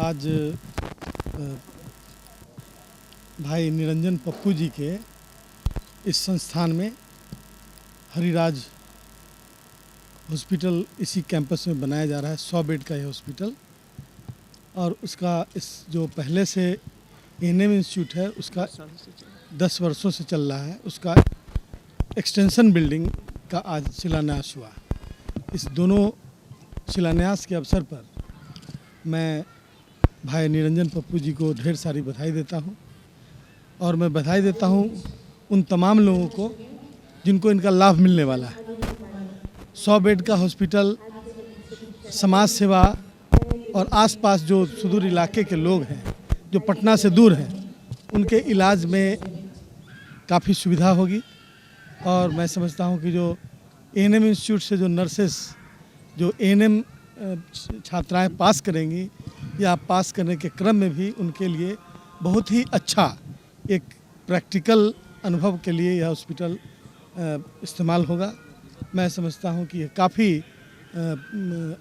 आज भाई निरंजन पप्पू जी के इस संस्थान में हरिराज हॉस्पिटल इसी कैंपस में बनाया जा रहा है। 100 बेड का ये हॉस्पिटल, और उसका इस जो पहले से एएनएम इंस्टीट्यूट है उसका 10 वर्षों से चल रहा है, उसका एक्सटेंशन बिल्डिंग का आज शिलान्यास हुआ। इस दोनों शिलान्यास के अवसर पर मैं भाई निरंजन पप्पू जी को ढेर सारी बधाई देता हूं, और मैं बधाई देता हूं उन तमाम लोगों को जिनको इनका लाभ मिलने वाला है। 100 बेड का हॉस्पिटल समाज सेवा और आसपास जो सुदूर इलाके के लोग हैं जो पटना से दूर हैं उनके इलाज में काफ़ी सुविधा होगी। और मैं समझता हूं कि जो एएनएम इंस्टीट्यूट से जो नर्सेस जो एएनएम छात्राएं पास करेंगी या पास करने के क्रम में भी उनके लिए बहुत ही अच्छा एक प्रैक्टिकल अनुभव के लिए यह हॉस्पिटल इस्तेमाल होगा। मैं समझता हूं कि यह काफ़ी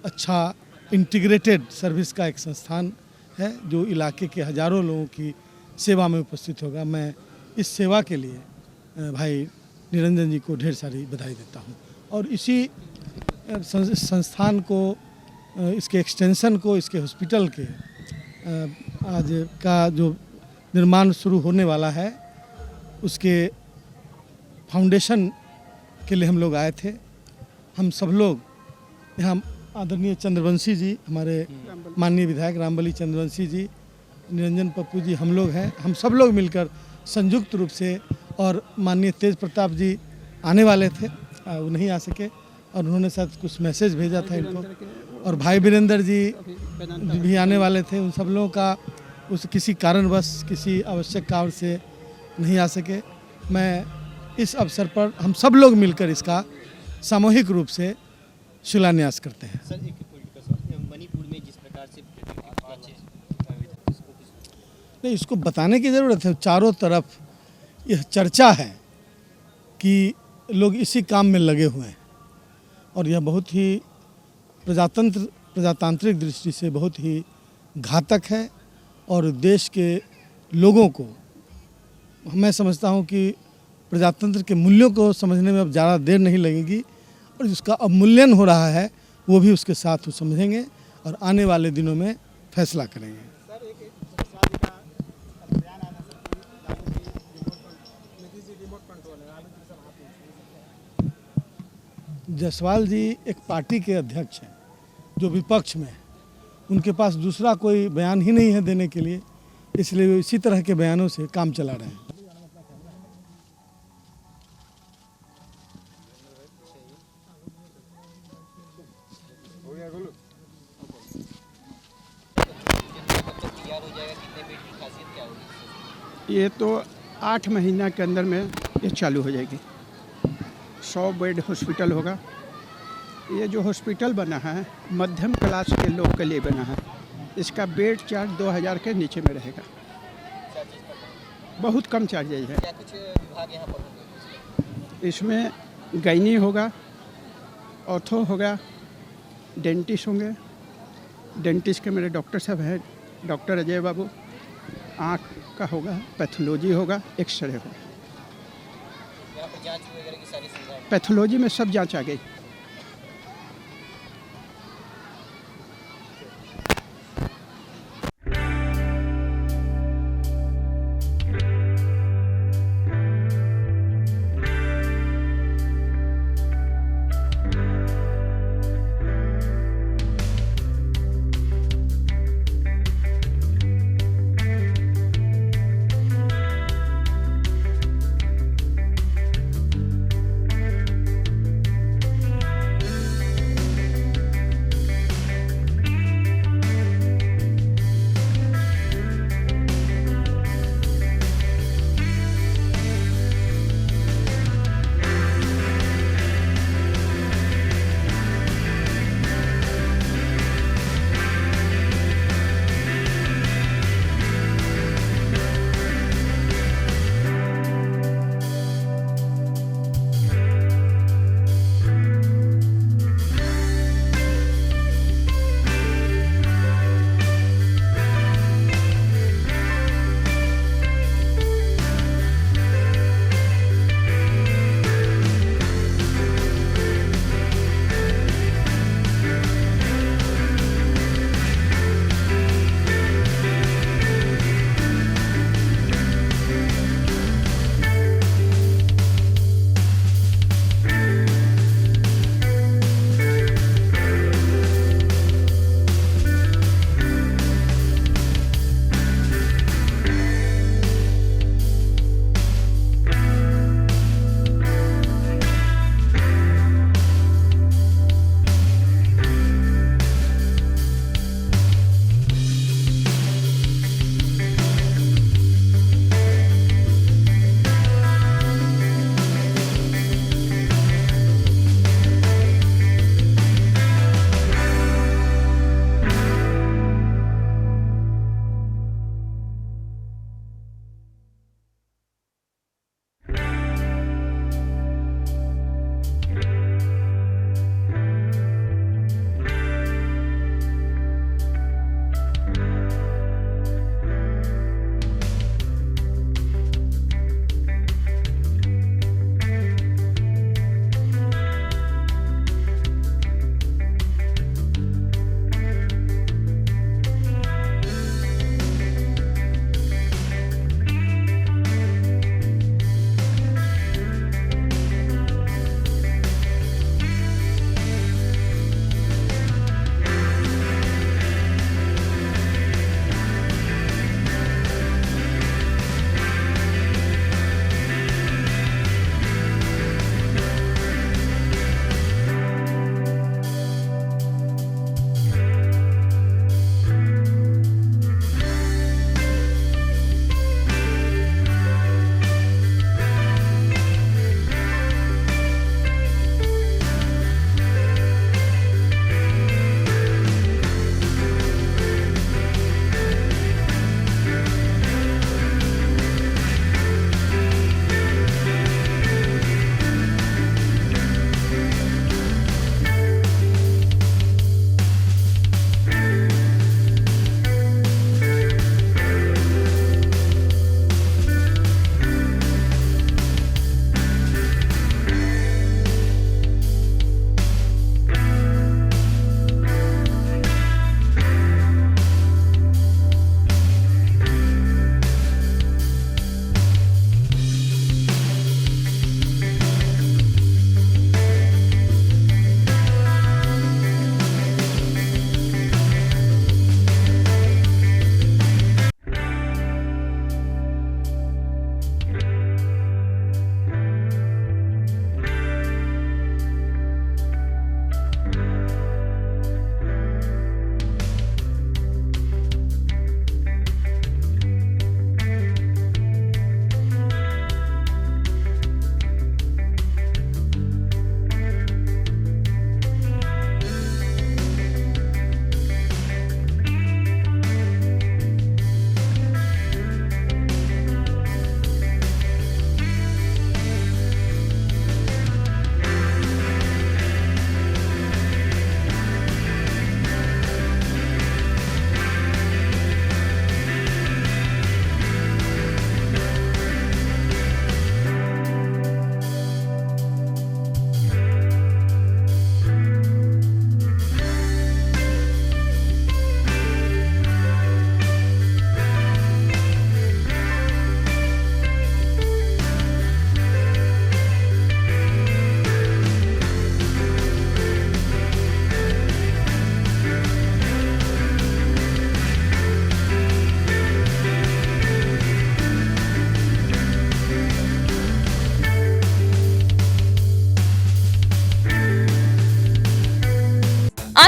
अच्छा इंटीग्रेटेड सर्विस का एक संस्थान है जो इलाके के हज़ारों लोगों की सेवा में उपस्थित होगा। मैं इस सेवा के लिए भाई निरंजन जी को ढेर सारी बधाई देता हूं, और इसी संस्थान को, इसके एक्सटेंशन को, इसके हॉस्पिटल के आज का जो निर्माण शुरू होने वाला है उसके फाउंडेशन के लिए हम लोग आए थे। हम सब लोग यहाँ आदरणीय चंद्रवंशी जी, हमारे माननीय विधायक रामबली चंद्रवंशी जी, निरंजन पप्पू जी, हम लोग हैं, हम सब लोग मिलकर संयुक्त रूप से, और माननीय तेज प्रताप जी आने वाले थे, वो नहीं आ सके और उन्होंने शायद कुछ मैसेज भेजा था इनको, और भाई वीरेंद्र जी भी आने वाले थे। उन सब लोगों का उस किसी कारणवश किसी आवश्यक कारण से नहीं आ सके। मैं इस अवसर पर हम सब लोग मिलकर इसका सामूहिक रूप से शिलान्यास करते हैं। सर, एक मणिपुर में जिस प्रकार से नहीं, इसको बताने की ज़रूरत है। चारों तरफ यह चर्चा है कि लोग इसी काम में लगे हुए हैं, और यह बहुत ही प्रजातांत्रिक दृष्टि से बहुत ही घातक है, और देश के लोगों को, मैं समझता हूं कि प्रजातंत्र के मूल्यों को समझने में अब ज़्यादा देर नहीं लगेगी, और जिसका अवमूल्यन हो रहा है वो भी उसके साथ वो समझेंगे और आने वाले दिनों में फैसला करेंगे। जायसवाल जी एक पार्टी के अध्यक्ष हैं जो विपक्ष में है, उनके पास दूसरा कोई बयान ही नहीं है देने के लिए, इसलिए वो इसी तरह के बयानों से काम चला रहे हैं। ये तो 8 महीना के अंदर में ये चालू हो जाएगी। 100 बेड हॉस्पिटल होगा। ये जो हॉस्पिटल बना है मध्यम क्लास के लोग के लिए बना है। इसका बेड चार्ज 2000 के नीचे में रहेगा, बहुत कम चार्जेज है। क्या कुछ विभाग यहाँ पर होंगे? इसमें गायनी होगा, ऑर्थो होगा, डेंटिस्ट होंगे। डेंटिस्ट के मेरे डॉक्टर साहब हैं, डॉक्टर अजय बाबू। आँख का होगा, पैथोलॉजी होगा, एक्सरे होगा। यहाँ पर जांच वगैरह की सारी सुविधाएं? पैथोलॉजी में सब जांच आ गई।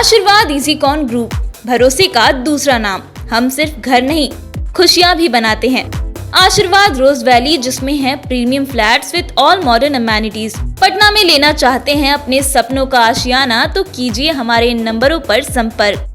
आशीर्वाद इजीकॉन ग्रुप, भरोसे का दूसरा नाम। हम सिर्फ घर नहीं, खुशियां भी बनाते हैं। आशीर्वाद रोज वैली, जिसमें है premium flats with all modern amenities. Patna में लेना चाहते हैं अपने सपनों का आशियाना, तो कीजिए हमारे इन नंबरों पर संपर्क।